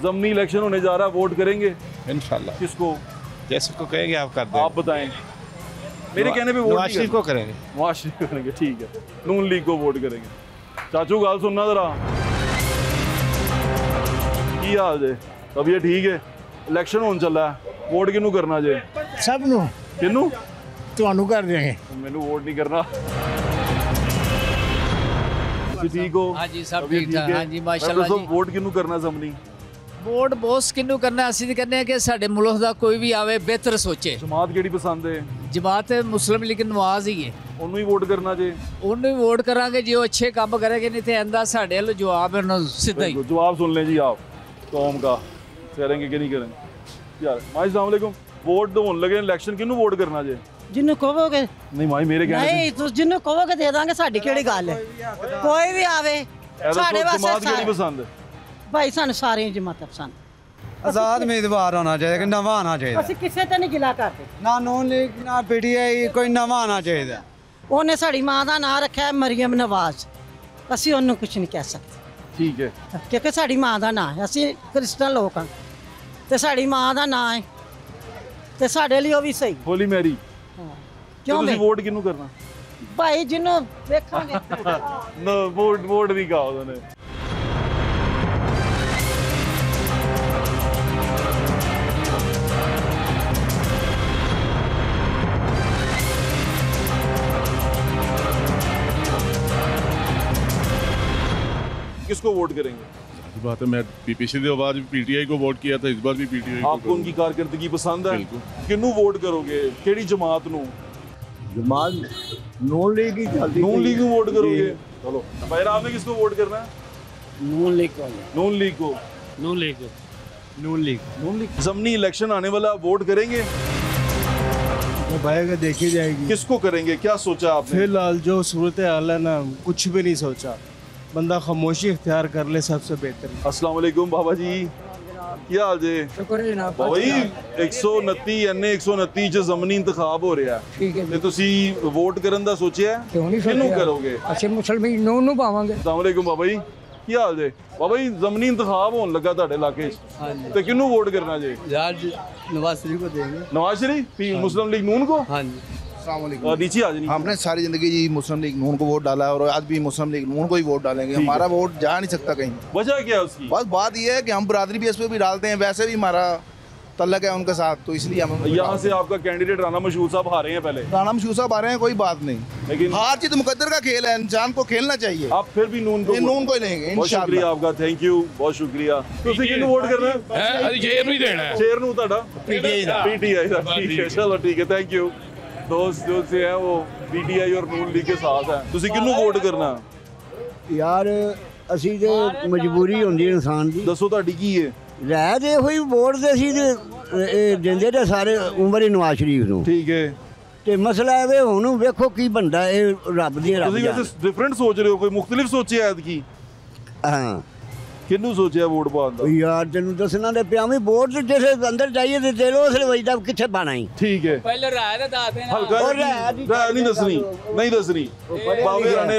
जमनी इलेक्शन होने जा रहा है, वोट करेंगे इंशाल्लाह किसको? जैसे को कहेंगे आप कर दें। आप बताएं। मेरे कहने पे वोट नवाज शरीफ को करेंगे। नवाज शरीफ को करेंगे, ठीक है। नून लीग को वोट करेंगे। चाचू गाल सुनना जरा की हाल जे? तबीयत ठीक है? इलेक्शन होने चला है, वोट किनू करना जे? सब नु किनू? ਤੁਹਾਨੂੰ ਕਰ ਦੇंगे। मैनू वोट नहीं करना। ठीक हो? हाँ जी सब तबीयत ठीक ठाक। है? हाँ जी माशाल्लाह दसो जी। वोट किनू करना जमनी? वोट बॉस किन्नू करना ਅਸੀਂ ਤਾਂ ਕਹਿੰਦੇ ਆ ਕਿ ਸਾਡੇ ਮੁਲਕ ਦਾ ਕੋਈ ਵੀ ਆਵੇ ਬਿਹਤਰ ਸੋਚੇ। जमात केड़ी पसंद है? ਜਮਾਤ ਮੁਸਲਿਮ ਲੀਗ ਨਵਾਜ਼ ਹੀ ਹੈ, ਉਹਨੂੰ ਹੀ ਵੋਟ ਕਰਨਾ ਜੇ? ਉਹਨੂੰ ਹੀ ਵੋਟ ਕਰਾਂਗੇ ਜੇ ਉਹ ਅੱਛੇ ਕੰਮ ਕਰੇਗੇ, ਨਹੀਂ ਤੇ ਆਂਦਾ ਸਾਡੇ ਵੱਲ ਜਵਾਬ ਉਹਨਾਂ ਨੂੰ ਸਿੱਧਾ ਹੀ। बिल्कुल, जवाब सुन लें जी आप कौम का, करेंगे कि नहीं करेंगे यार। माई अस्सलाम वालेकुम। वोट तो होने लगे, इलेक्शन किनू वोट करना जे? जिन्हों कहोगे नहीं माई मेरे कहने नहीं तुस जिन्हों कहोगे दे दांगे साडी केड़ी गल है कोई भी आवे साडे जमात वास्ते केड़ी पसंद है? भाई सानू सारी जमातां पसंद। आजाद उम्मीदवार होना चाहिए कि नवा आना चाहिए। ਅਸੀਂ ਕਿਸੇ ਤੇ ਨਹੀਂ ਗਿਲਾ ਕਰਦੇ। ना नून लीग ना पीटीआई, कोई नवा आना चाहिए। ਉਹਨੇ ਸਾਡੀ ਮਾਂ ਦਾ ਨਾਂ ਰੱਖਿਆ ਹੈ ਮਰੀਮ ਨਵਾਜ਼, ਅਸੀਂ ਉਹਨੂੰ ਕੁਝ ਨਹੀਂ ਕਹਿ ਸਕਦੇ ठीक है। ਕਿਉਂਕਿ ਸਾਡੀ ਮਾਂ ਦਾ ਨਾਂ ਹੈ, ਅਸੀਂ ਕ੍ਰਿਸਚਨ ਲੋਕ ਹਾਂ ਤੇ ਸਾਡੀ ਮਾਂ ਦਾ ਨਾਂ ਹੈ ਤੇ ਸਾਡੇ ਲਈ ਉਹ ਵੀ ਸਹੀ। होली मैरी ਕਿਉਂ ਤੁਸੀਂ ਬਈ ਵੋਟ ਕਿਹਨੂੰ ਕਰਨਾ? ਭਾਈ ਜਿਹਨੂੰ ਵੇਖਾਂਗੇ ਨਾ ਵੋਟ ਨਹੀਂ ਕਹਾ ਉਹਨੇ। किसको वोट करेंगे? बात है, मैं पिछली बार भी पीटीआई को वोट किया था, इस बार भी पीटीआई को। आपको उनकी कारकर्दगी पसंद है? बिल्कुल। किन्नू वोट करोगे, केड़ी जमात नू? जमात नून लीग ही चलती नून लीग को वोट करोगे? चलो भाई, आपने किसको वोट करना है? नून लीग को नून लीग को। नून लीग नून लीग। ज़मनी इलेक्शन आने वाला, वोट करेंगे? तो भाई देखी जाएगी। किसको करेंगे, क्या सोचा आपने? फिलहाल जो सूरत हाल है ना, कुछ भी नहीं सोचा, बंदा खामोशी इख्तियार कर ले सबसे बेहतर। अस्सलाम वालेकुम बाबा जी, क्या हाल जे? ਬਾਬਾ ਜੀ 129 ਐਨੇ 129 ਚ ਜ਼ਮਨੀ ਇੰਤਖਾਬ ਹੋ ਰਿਹਾ ਠੀਕ ਹੈ ਤੇ ਤੁਸੀਂ ਵੋਟ ਕਰਨ ਦਾ ਸੋਚਿਆ? ਕਿਉਂ ਨਹੀਂ ਕਿਹਨੂੰ ਸੋਚਿਆ? ਕਰੋਗੇ? ਅਸੀਂ ਮੁਸਲਮਾਨ ਨੂੰ ਪਾਵਾਂਗੇ। अस्सलाम वालेकुम बाबा जी, ਕੀ ਹਾਲ ਜੇ? ਬਾਬਾ ਜੀ ਜ਼ਮਨੀ ਇੰਤਖਾਬ ਹੋਣ ਲੱਗਾ ਤੁਹਾਡੇ ਇਲਾਕੇ 'ਚ, ਤੇ ਕਿਹਨੂੰ ਵੋਟ ਕਰਨਾ ਜੇ? यार नवाज शरीफ को देंगे। नवाज शरीफ मुस्लिम लीग नून को? हाँ जी। नीचे आ जाए। हमने सारी जिंदगी जी मुस्लिम लीग नून को वोट डाला है और आज भी मुस्लिम लीग नून को ही वोट डालेंगे। हमारा वोट जा नहीं सकता कहीं। वजह क्या है उसकी? बस बात ये है कि हम बरादरी भी इस पे भी डालते हैं, वैसे भी हमारा तल्लक है उनके साथ, तो इसलिए हम यहाँ से आपका कैंडिडेट राना मशहूर साहब हारे हैं पहले। राना मशहूर साहब आ रहे हैं, कोई बात नहीं, लेकिन हार जीत मुकद्दर का खेल है, इंसान को खेलना चाहिए। आप फिर भी नून को ही लेंगे। बहुत शुक्रिया आपका, थैंक यू, बहुत शुक्रिया। ਤੁਸੀਂ ਕਿਹਨੂੰ ਵੋਟ ਕਰਨਾ ਹੈ? शेर नहीं देना है। शेर ਨੂੰ ਤੁਹਾਡਾ पीटीआई ਦਾ ठीक है, चलो ठीक है, थैंक यू। दोस्त जो से हैं वो पीटीआई और नून लीग के साथ हैं। ਤੁਸੀਂ ਕਿਹਨੂੰ ਵੋਟ ਕਰਨਾ? ਯਾਰ ਅਸੀਂ ਤੇ ਮਜਬੂਰੀ ਹੁੰਦੀ ਇਨਸਾਨ ਦੀ। ਦੱਸੋ ਤੁਹਾਡੀ ਕੀ ਹੈ ਰਹਿ ਦੇ ਹੋਈ ਵੋਟ ਦੇ ਸੀ ਤੇ ਇਹ ਦਿੰਦੇ ਤੇ ਸਾਰੇ ਉਮਰ ਹੀ ਨਵਾਜ਼ ਸ਼ਰੀਫ ਨੂੰ। ਠੀਕ ਹੈ, ਤੇ ਮਸਲਾ ਇਹ ਵੇ ਹੁਣ ਵੇਖੋ ਕੀ ਬਣਦਾ, ਇਹ ਰੱਬ ਦੀ ਰੱਬ ਤੁਸੀਂ ਜਾਣੇ। ਵੈਸੇ ਡਿਫਰੈਂਟ ਸੋਚ ਰਹੇ ਹੋ, ਕੋਈ ਮੁxtਲਿਫ ਸੋਚਿਆ ਐਤਕੀ? ਹਾਂ ਕਿਹਨੂੰ ਸੋਚਿਆ ਵੋਟ ਪਾਉਣ ਦਾ? ਯਾਰ ਤੈਨੂੰ ਦੱਸਣਾ ਤੇ ਪਿਆ ਵੀ ਵੋਟ ਤੇ ਜਿਸ ਅੰਦਰ ਜਾਈਏ ਤੇ ਦਿਲ ਉਸ ਵਜਦਾ ਕਿੱਥੇ ਪਾਣਾ ਹੀ। ਠੀਕ ਹੈ, ਪਹਿਲੇ ਰਾਇ ਦਾ ਦੱਸ ਦੇਣਾ। ਹਲਕਾ ਰਾਇ ਨਹੀਂ ਦੱਸਣੀ, ਨਹੀਂ ਦੱਸਣੀ, ਬਾਬੇ ਨੇ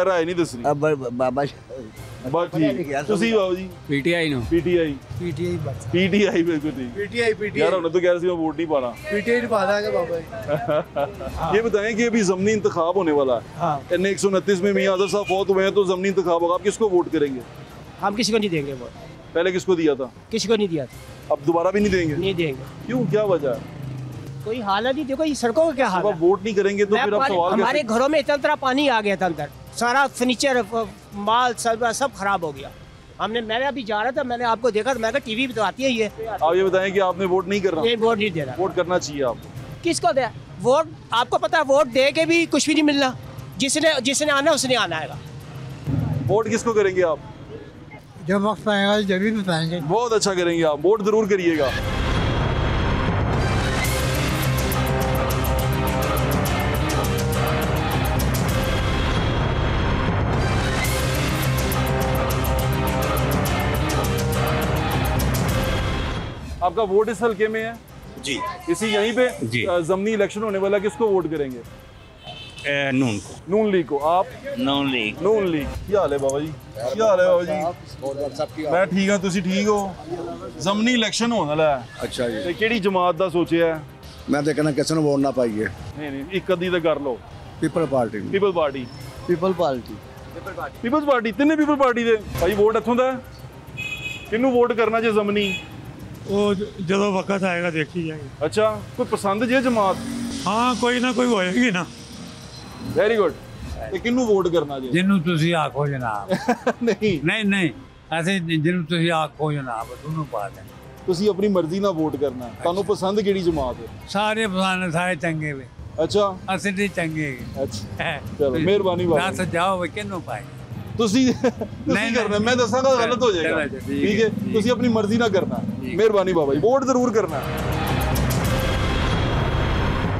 ਰਾਇ ਨਹੀਂ ਦੱਸਣੀ। ਬਾਬਾ ਬਸ ਠੀਕ। ਤੁਸੀਂ ਬਾਬੂ ਜੀ? ਪੀਟੀਆਈ ਨੂੰ। पीटीआई बस पीटीआई बिल्कुल ठीक। पीटीआई यार उन्होंने तो कह रहे थे मैं वोट नहीं पाना। पीटीआई पा देंगे बाबा। ये बताएं कि अभी ज़मनी इंतखाब होने वाला है। हाँ। 129 में मियां आज़म साहब फौत हुए हैं, तो ज़मनी इंतखाब होगा, आप किसको वोट करेंगे? हम किसी को नहीं देंगे वोट, पहले किसको दिया था? किसी को नहीं दिया था, अब दोबारा भी नहीं देंगे? नहीं देंगे। क्यों, क्या वजह है? कोई हालत नहीं, देखो ये सड़कों का क्या हाल आप है। वोट नहीं करेंगे तो फिर आप सवाल हमारे कैसे? घरों में इतना तरह पानी आ गया था अंदर, सारा फर्नीचर माल सब खराब हो गया। मैं अभी जा रहा था, मैंने आपको देखा तो मैं कहा टीवी पे तो आती है ये। आप ये बताएं कि आपने वोट नहीं करना? नहीं, वोट नहीं देना। वोट करना चाहिए आपको। किसको दे वोट? आपको पता है वोट दे के भी कुछ भी नहीं मिलना, जिसने आना उसने आना है। वोट किसको करेंगे आप? जब वक्त आएगा जब भी बताएंगे। बहुत अच्छा करेंगे आप, वोट जरूर करिएगा। आपका वोट इस हल्के में है जी, इसी यहीं पे जी। ज़मनी इलेक्शन होने वाला, किसको वोट करेंगे? नून को। नून लीग को। आप? नून लीग। नून लीग। क्या हाल है बाबा जी? क्या हाल है बाबा जी? मैं ठीक हाँ, तुसी ठीक हो? ज़मनी इलेक्शन होने वाला है। अच्छा जी। ते केड़ी जमात दा सोचिया है? मैं तो कहना किसी ने वोट ना पाइए। नहीं नहीं, एक अद्धी तो कर लो। People party. People party. People party. Peoples party, तिन्ने पीपल पार्टी दे भाई वोट इत्थों दा किन्नू वोट करना जे ज़मनी? वो जो वक्त आएगा देखी जाएगी। अच्छा, कोई पसंद जे जमात? हाँ, कोई ना कोई होएगी ना। Very good. ते किन्नू वोट करना जे? ਜਿਹਨੂੰ ਤੁਸੀਂ ਆਖੋ ਜਨਾਬ। नहीं, ਨਹੀਂ ਨਹੀਂ ਅਸੀਂ ਜਿਹਨੂੰ ਤੁਸੀਂ ਆਖੋ ਜਨਾਬ ਦੋਨੋਂ ਪਾ ਦੇ। ਤੁਸੀਂ ਆਪਣੀ ਮਰਜ਼ੀ ਨਾਲ ਵੋਟ ਕਰਨਾ। ਤੁਹਾਨੂੰ ਪਸੰਦ ਕਿਹੜੀ ਜਮਾਤ ਹੈ? ਸਾਰੇ ਪਸੰਦ ਸਾਰੇ ਚੰਗੇ ਵੇ। ਅੱਛਾ ਅਸੀਂ ਨਹੀਂ ਚੰਗੇ। ਅੱਛਾ, ਚਲੋ ਮਿਹਰਬਾਨੀ ਬਾਬਾ। ਦੱਸ ਜਾਓ ਵੇ ਕਿਹਨੂੰ ਪਾਏ। ਤੁਸੀਂ ਨਹੀਂ ਕਰਨਾ, ਮੈਂ ਦੱਸਾਂਗਾ ਗਲਤ ਹੋ ਜਾਏਗਾ। ਠੀਕ ਹੈ, ਤੁਸੀਂ ਆਪਣੀ ਮਰਜ਼ੀ ਨਾਲ ਕਰਨਾ। ਮਿਹਰਬਾਨੀ ਬਾਬਾ ਜੀ, वोट जरूर करना।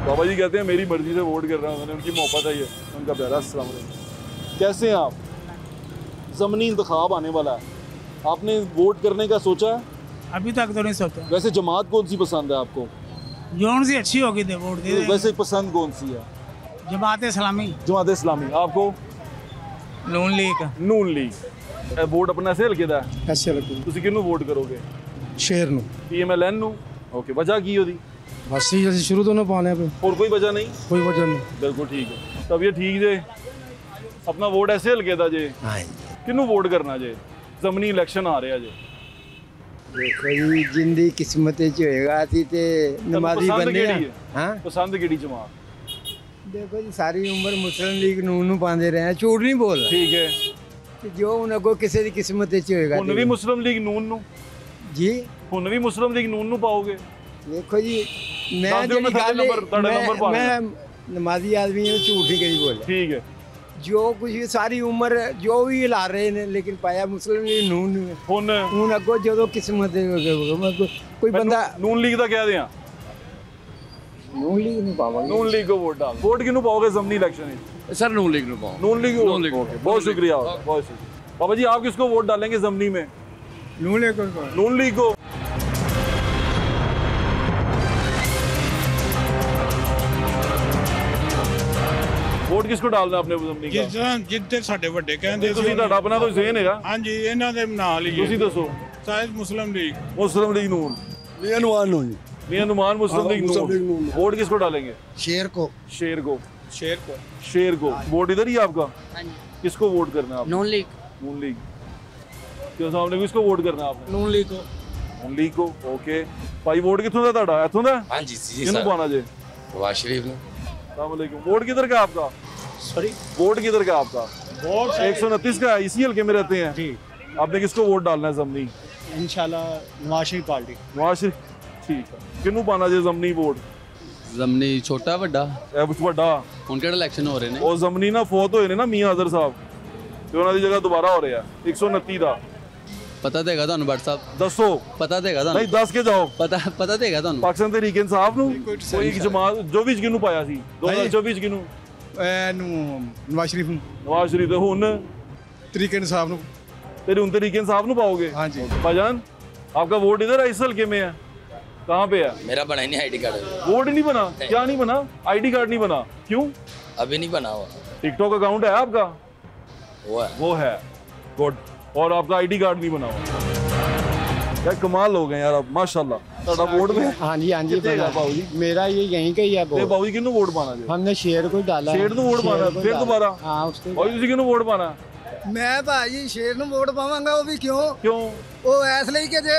बाबा जी कहते हैं मेरी मर्जी से वोट कर रहा हूँ, उनकी मोहब्बत है ये, उनका प्यारा। अस्सलाम वालेकुम। कैसे हैं आप? ज़मनी इंतखाब आने वाला है, आपने वोट करने का सोचा है? अभी तक तो नहीं सोचा। वैसे जमात कौन सी पसंद है आपको? जोन सी अच्छी होगी दे वोट दे। वैसे पसंद कौन सी है? जमात इस्लामी। जमात इस्लामी। आपको? नून लीग। नून लीग। वोट अपना ऐसे हल्के दा है? ऐसे हल्के। ਤੁਸੀਂ ਕਿਹਨੂੰ ਵੋਟ ਕਰੋਗੇ? शेर नू। PMLN ਨੂੰ। ਓਕੇ, ਵਜ੍ਹਾ ਕੀ ਉਹਦੀ? बस ही जैसे शुरू तो ना पाने पे और कोई वजह नहीं? कोई वजह नहीं। बिल्कुल ठीक है। तब ये ठीक जे अपना वोट ऐसे हल्के दा जे किन्नू वोट करना जे? ज़मनी इलेक्शन आ रहा जे। देखो जी जिंदी किस्मत च होएगा असी ते नमाजी बंदे हां। पसंद केड़ी जमात? देखो जी सारी उम्र मुस्लिम लीग नून पाते रहे, झूठ नहीं बोल। ठीक है, कि जो उन अगो किसी की किस्मत च होएगा ਹੁਣ ਵੀ ਮੁਸਲਿਮ ਲੀਗ ਨੂਨ ਨੂੰ जी ਹੁਣ ਵੀ ਮੁਸਲਿਮ ਲੀਗ ਨੂਨ ਨੂੰ ਪਾਓਗੇ देखो जी मैं ਦੱਸ ਦਿਓ, ਮੈਂ ਤੁਹਾਡੇ ਨੰਬਰ ਪਾ मैं ਦਿੰਦਾ। नमाजी आदमी हूँ, झूठ नहीं कहीं बोला। ठीक है। जो कुछ भी सारी उम्र जो भी हिला रहे हैं लेकिन पाया मुस्लिम लीग नून ਹੁਣ अगो जो किस्मत कोई बंदा ਨੂਨ ਲੀਗ ਦਾ ਕਹਿ ਦਿਆਂ नून लीग नहीं पावा ਨੂਨ ਲੀਗ को वोट डाल वोट किनू पाओगे ज़मनी इलेक्शन में सर नून लीग में पाओ नून लीग बहुत शुक्रिया बहुत शुक्रिया बाबा जी। आप किसको वोट डालेंगे ज़मनी में? नून लीग को। नून लीग को। वोट किसको डालना अपने ज़मनी का? जिद्दर साडे वड्डे कहंदे ਤੁਸੀਂ ਤੁਹਾਡਾ ਆਪਣਾ ਕੋਈ ਜ਼ੇਨ ਹੈਗਾ? ਹਾਂਜੀ ਇਹਨਾਂ ਦੇ ਨਾਲ ਹੀ ਤੁਸੀਂ ਦੱਸੋ। शायद मुस्लिम लीग। मुस्लिम लीग नून। मियां नुमान नून। मियां नुमान मुस्लिम लीग नून। वोट किसको डालेंगे? शेर को। शेर को। शेर को। शेर को। वोट इधर ही आपका? किसको वोट करना है? नून लीग। नून लीग। क्यों सामने किसको वोट करना है आपने? नून लीग को। नून लीग को। ओके भाई वोट किथों दा ਤੁਹਾਡਾ ਇੱਥੋਂ ਦਾ? हाँ जी जी किसको पाना जे? नवाज शरीफ ने। अस्सलाम वालेकुम। वोट किधर का आपका? सॉरी वोट किधर का आपका? वोट 129 का है, इसी हल्के में रहते हैं जी। आपने किसको वोट डालना है ज़मनी? इंशाल्लाह नवाज शरीफ पार्टी। नवाज शरीफ ठीक है। किनू पाना जे ज़मनी वोट? ज़मनी छोटा ਵੱਡਾ ਇਹ ਕੁਝ ਵੱਡਾ ਹੁਣ ਕਿਹੜਾ ਇਲੈਕਸ਼ਨ ਹੋ ਰਹੇ ਨੇ? ਉਹ ज़मनी ਨਾ ਫੌਤ ਹੋਏ ਨੇ ਨਾ ਮੀਆਂ ਅਜ਼ਰ ਸਾਹਿਬ ਤੇ ਉਹਨਾਂ ਦੀ ਜਗ੍ਹਾ ਦੁਬਾਰਾ ਹੋ ਰਿਹਾ 129 ਦਾ। ਪਤਾ ਦੇਗਾ ਤੁਹਾਨੂੰ ਭੱਟ ਸਾਹਿਬ? ਦੱਸੋ। ਪਤਾ ਦੇਗਾ ਤੁਹਾਨੂੰ? ਨਹੀਂ ਦੱਸ ਕੇ ਜਾਓ। ਪਤਾ ਦੇਗਾ ਤੁਹਾਨੂੰ? ਪਾਕਿਸਤਾਨ ਤਹਿਰੀਕ ਇਨਸਾਫ ਨੂੰ ਕੋਈ ਇੱਕ ਜਮਾਤ ਜੋ ਵੀ ਕਿਹਨੂੰ ਪਾਇਆ ਸੀ 2024 ਕਿਹਨੂੰ? नवाज शरीफ नवाज शरीफ ਹੁਣ तरीके इंसाफ ਨੂੰ तेरे उन तरीके इंसाफ ਨੂੰ पाओगे? हाँ जी। भाईजान आपका वोट इधर है इस हल्के में है? कहाँ पे है? मेरा बना ही नहीं आईडी कार्ड। वोट नहीं बना? क्या नहीं बना? आईडी कार्ड नहीं बना क्यों? अभी नहीं बना हुआ। टिकटॉक अकाउंट है आपका? वो है गुड। और आपका आईडी कार्ड नहीं बना हुआ। क्या कमाल हो गए यार आप माशाल्लाह। ਤੁਹਾਡਾ वोट में हाँ जी बाबूजी मेरा ये यहीं का ही है ਤੇ ਬਾਬੂਜੀ ਕਿਹਨੂੰ ਵੋਟ ਪਾਣਾ ਜੀ? हमने शेर को डाला। शेर ਨੂੰ ਵੋਟ ਪਾਣਾ ਫਿਰ ਦੁਬਾਰਾ? हाँ उसको। और ਤੁਸੀਂ ਕਿਹਨੂੰ ਵੋਟ ਪਾਣਾ? ਮੈਂ ਭਾਜੀ ਸ਼ੇਰ ਨੂੰ ਵੋਟ ਪਾਵਾਂਗਾ। ਉਹ ਵੀ ਕਿਉਂ? ਉਹ ਇਸ ਲਈ ਕਿ ਜੇ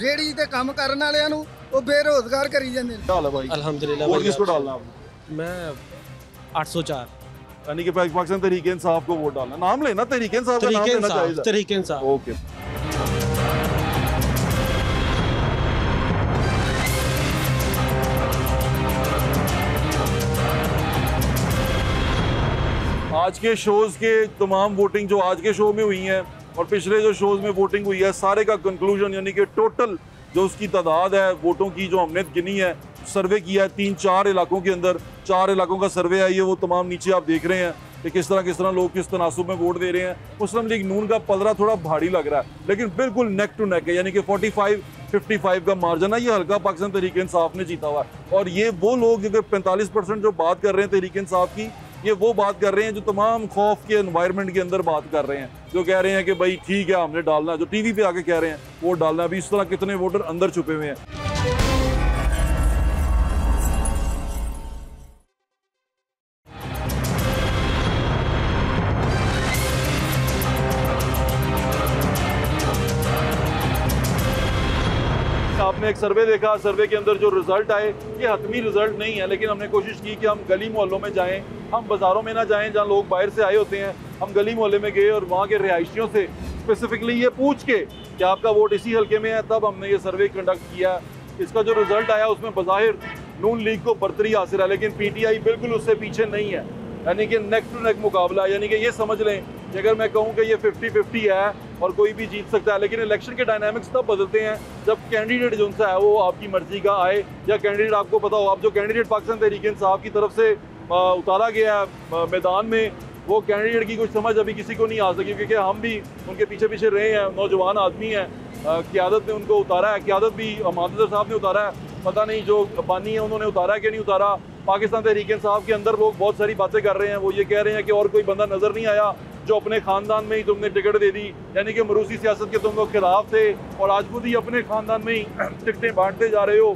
ਰੇੜੀ ਤੇ ਕੰਮ ਕਰਨ ਵਾਲਿਆਂ ਨੂੰ ਉਹ ਬੇਰੋਜ਼ਗਾਰ ਕਰੀ ਜਾਂਦੇ ਨੇ। ਹਾਲ ਹੈ ਭਾਈ अल्हम्दुलिल्लाह। वोट किसको डालना आपने? मैं 804 यानी कि पाकिस्तान तहरीक इंसाफ को वोट डालना। नाम लेना तहरीक इंसाफ का नाम लेना चाहिए। तरीके इंसाफ। ओके। आज के शोज़ के तमाम वोटिंग जो आज के शो में हुई हैं और पिछले जो शोज़ में वोटिंग हुई है सारे का कंक्लूजन यानी कि टोटल जो उसकी तादाद है वोटों की जो हमने गिनी है सर्वे किया है 3-4 इलाकों के अंदर 4 इलाकों का सर्वे है ये वो तमाम नीचे आप देख रहे हैं कि किस तरह लोग किस तनासुब में वोट दे रहे हैं। मुस्लिम लीग नून का पलड़ा थोड़ा भारी लग रहा है लेकिन बिल्कुल नेक टू नेक है यानी कि 45-55 का मार्जिन है। ये हल्का पाकिस्तान तहरीक इंसाफ ने जीता हुआ है और ये वो लोग जो 45% जो बात कर रहे हैं तहरीक इंसाफ की ये वो बात कर रहे हैं जो तमाम खौफ के एनवायरनमेंट के अंदर बात कर रहे हैं जो कह रहे हैं कि भाई ठीक है हमने डालना है जो टीवी पे आके कह रहे हैं वोट डालना है। अभी इस तरह कितने वोटर अंदर छुपे हुए हैं। आपने एक सर्वे देखा सर्वे के अंदर जो रिजल्ट आए ये हतमी रिजल्ट नहीं है लेकिन हमने कोशिश की कि हम गली मोहल्लों में जाएं हम बाज़ारों में ना जाएं जहां लोग बाहर से आए होते हैं। हम गली मोहल्ले में गए और वहाँ के रिहायशियों से स्पेसिफिकली ये पूछ के कि आपका वोट इसी हल्के में है तब हमने ये सर्वे कंडक्ट किया। इसका जो रिजल्ट आया उसमें बज़ाहिर नून लीग को बरतरी हासिल है लेकिन PTI बिल्कुल उससे पीछे नहीं है यानी कि नेक टू नेक मुकाबला यानी कि ये समझ लें कि अगर मैं कहूँ कि ये 50-50 है और कोई भी जीत सकता है लेकिन इलेक्शन के डायनामिक्स तब बदलते हैं जब कैंडिडेट जो उनसा है वो आपकी मर्जी का आए या कैंडिडेट आपको पता हो। आप जो कैंडिडेट पाकिस्तान तहरीक इंसाफ की तरफ से उतारा गया मैदान में वो कैंडिडेट की कुछ समझ अभी किसी को नहीं आ सकी क्योंकि हम भी उनके पीछे पीछे रहे हैं। नौजवान आदमी हैं क़यादत ने उनको उतारा है क़यादत भी मादर साहब ने उतारा है पता नहीं जो बानी है उन्होंने उतारा कि नहीं उतारा। पाकिस्तान तहरीक इंसाफ के अंदर लोग बहुत सारी बातें कर रहे हैं वो ये कह रहे हैं कि और कोई बंदा नज़र नहीं आया जो अपने ख़ानदान में ही तुमने टिकट दे दी यानी कि मरूसी सियासत के तुम लोग खिलाफ थे और आज खुद ही अपने ख़ानदान में ही टिकटें बांटते जा रहे हो।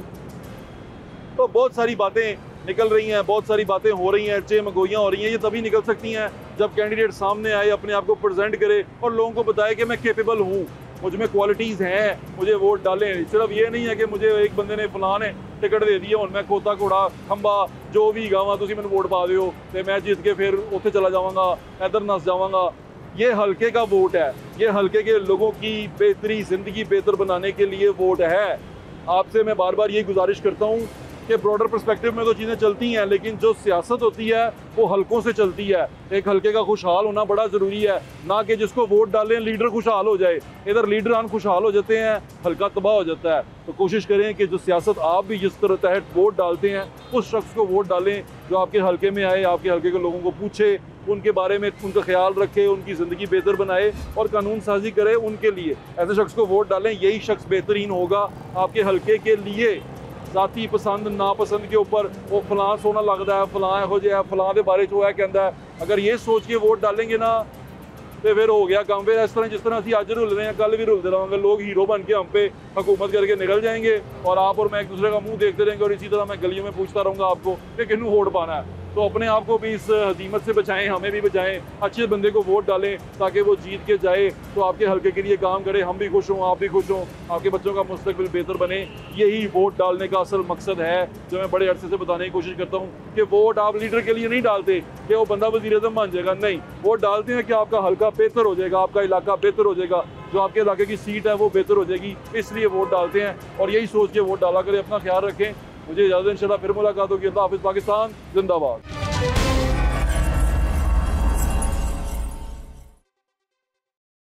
तो बहुत सारी बातें निकल रही हैं बहुत सारी बातें हो रही हैं मगोइयाँ हो रही हैं। ये तभी निकल सकती हैं जब कैंडिडेट सामने आए अपने आप को प्रेजेंट करे और लोगों को बताए कि मैं कैपेबल हूँ मुझ में क्वालिटीज़ हैं मुझे वोट डालें। सिर्फ ये नहीं है कि मुझे एक बंदे ने फलां ने टिकट दे दी और मैं खोता घोड़ा खंबा जो भी गावा तुम मैंने वोट पा दो तो मैं जीत के फिर उत्थे चला जावांगा इधर नस जावांगा। ये हल्के का वोट है, ये हल्के के लोगों की बेहतरी, ज़िंदगी बेहतर बनाने के लिए वोट है। आपसे मैं बार बार ये गुजारिश करता हूँ कि ब्रॉडर पर्सपेक्टिव में तो चीज़ें चलती हैं, लेकिन जो सियासत होती है वो हलकों से चलती है। एक हल्के का खुशहाल होना बड़ा ज़रूरी है, ना कि जिसको वोट डालें लीडर खुशहाल हो जाए। इधर लीडर खुशहाल हो जाते हैं, हल्का तबाह हो जाता है। तो कोशिश करें कि जो सियासत आप भी जिस तरह तहत वोट डालते हैं उस शख्स को वोट डालें जो आपके हल्के में आए, आपके हल्के के लोगों को पूछे, उनके बारे में उनका ख्याल रखे, उनकी ज़िंदगी बेहतर बनाए और कानून साजी करे उनके लिए। ऐसे शख्स को वोट डालें, यही शख्स बेहतरीन होगा आपके हल्के के लिए। जाती पसंद नापसंद के ऊपर वो फलां सोना लगता है, फलां हो जाए, फलां के बारे जो है कहता है, अगर ये सोच के वोट डालेंगे ना तो फिर हो गया काम। फिर इस तरह जिस तरह अभी अज रुल रहे हैं कल भी रुलते रहेंगे, लोग हीरो बन के हम पे हुकूमत करके निकल जाएंगे और आप और मैं एक दूसरे का मुंह देखते रहेंगे और इसी तरह मैं गलियों में पूछता रहूँगा आपको कि किन्नू वोट पाना है। तो अपने आप को भी इस हजीमत से बचाएं, हमें भी बचाएं, अच्छे बंदे को वोट डालें ताकि वो जीत के जाए तो आपके हल्के के लिए काम करे, हम भी खुश हों, आप भी खुश हों, आपके बच्चों का मुस्तकबिल बेहतर बने। यही वोट डालने का असल मकसद है जो मैं बड़े अरसे से बताने की कोशिश करता हूँ कि वोट आप लीडर के लिए नहीं डालते कि वो बंदा वज़ीर-ए-आज़म बन जाएगा, नहीं, वोट डालते हैं कि आपका हल्का बेहतर हो जाएगा, आपका इलाका बेहतर हो जाएगा, जो आपके इलाके की सीट है वो बेहतर हो जाएगी, इसलिए वोट डालते हैं। और यही सोच के वोट डाला करें। अपना ख्याल रखें। मुझे इजाज़त, इंशाल्लाह फिर मुलाकात होगी। अल्लाह हाफ़िज़। पाकिस्तान जिंदाबाद।